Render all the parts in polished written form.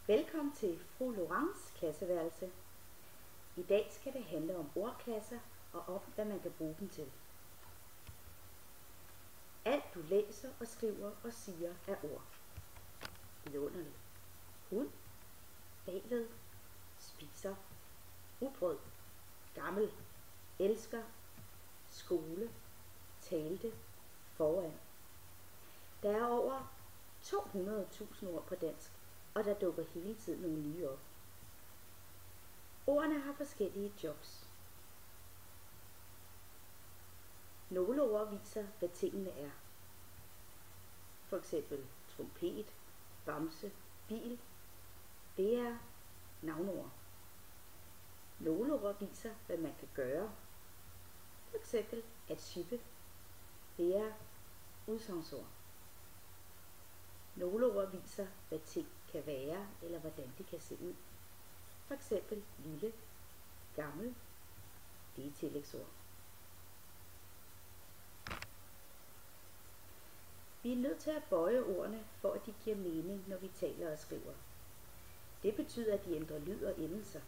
Velkommen til fru Laurents klasseværelse. I dag skal det handle om ordklasser og om, hvad man kan bruge dem til. Alt du læser og skriver og siger er ord. Vidunderligt. Hund, bagved, spiser, ubrød, gammel, elsker, skole, talte, foran. Der er over 200.000 ord på dansk, og der dukker hele tiden nogle nye op. Ordene har forskellige jobs. Nogle ord viser, hvad tingene er. For eksempel trompet, bamse, bil. Det er navnord. Nogle ord viser, hvad man kan gøre. For eksempel at shippe. Det er udsagnsord. Nogle ord viser, hvad ting kan være, eller hvordan de kan se ud. For eksempel lille, gammel. Det er tillægsord. Vi er nødt til at bøje ordene, for at de giver mening, når vi taler og skriver. Det betyder, at de ændrer lyd og endelser.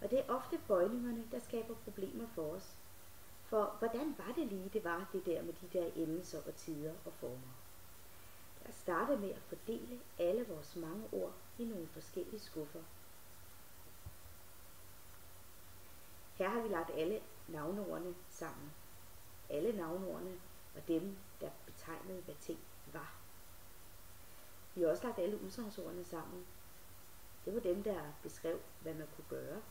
Og det er ofte bøjningerne, der skaber problemer for os. For hvordan var det lige, det var det der med de der endelser og tider og former? Lad os starte med at fordele alle vores mange ord i nogle forskellige skuffer. Her har vi lagt alle navneordene sammen. Alle navneordene og dem, der betegnede, hvad ting var. Vi har også lagt alle udsagnsordene sammen. Det var dem, der beskrev, hvad man kunne gøre.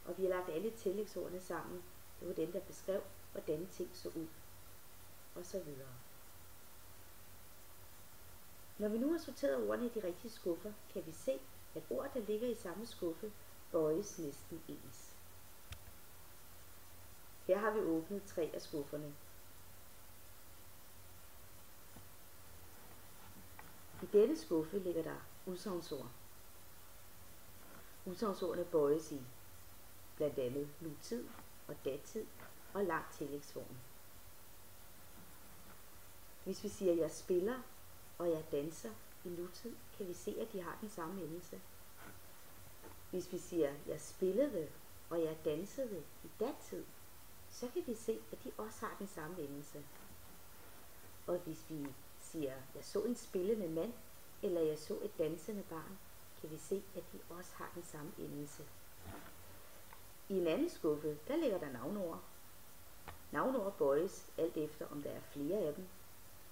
Og vi har lagt alle tillægsordene sammen. Det var dem, der beskrev, hvordan ting så ud. Og så videre. Når vi nu har sorteret ordene i de rigtige skuffer, kan vi se, at ord, der ligger i samme skuffe, bøjes næsten ens. Her har vi åbnet 3 af skufferne. I denne skuffe ligger der udsagnsord. Udsagnsordene bøjes i blandt andet nutid og datid og lang tillægsform. Hvis vi siger, jeg spiller og jeg danser i nutid, kan vi se, at de har den samme endelse. Hvis vi siger, jeg spillede og jeg dansede i datid, så kan vi se, at de også har den samme endelse. Og hvis vi siger, jeg så en spillende mand, eller jeg så et dansende barn, kan vi se, at de også har den samme endelse. I en anden skuffe, der ligger der navnord. Navnord bøjes alt efter, om der er flere af dem,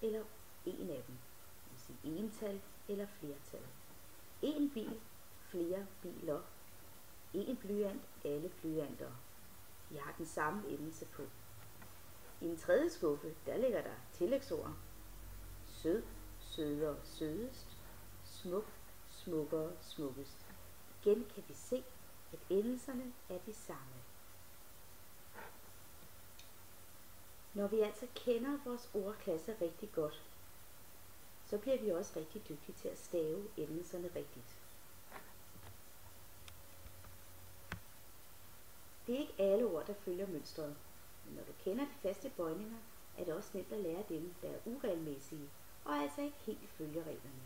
eller en af dem. Det vil sige ental eller flertal. En bil, flere biler. En blyant, alle blyanter. De har den samme endelse på. I en tredje skuffe, der ligger der tillægsord. Sød, sødere, sødest. Smuk, smukkere, smukkest. Igen kan vi se, at endelserne er de samme. Når vi altså kender vores ordklasser rigtig godt, så bliver vi også rigtig dygtige til at stave endelserne rigtigt. Det er ikke alle ord, der følger mønstret, men når du kender de faste bøjninger, er det også nemt at lære dem, der er uregelmæssige, og altså ikke helt følger reglerne.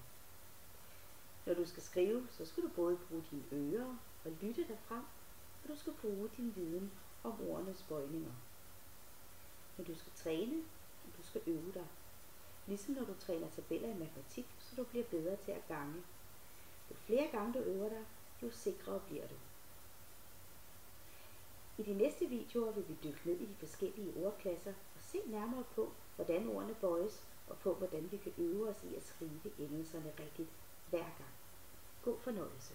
Når du skal skrive, så skal du både bruge dine ører og lytte dig frem, og du skal bruge din viden om ordenes bøjninger. Men du skal træne, og du skal øve dig. Ligesom når du træner tabeller i matematik, så du bliver bedre til at gange. Jo flere gange du øver dig, jo sikrere bliver du. I de næste videoer vil vi dykke ned i de forskellige ordklasser og se nærmere på, hvordan ordene bøjes, og på hvordan vi kan øve os i at skrive endelserne rigtigt hver gang. God fornøjelse.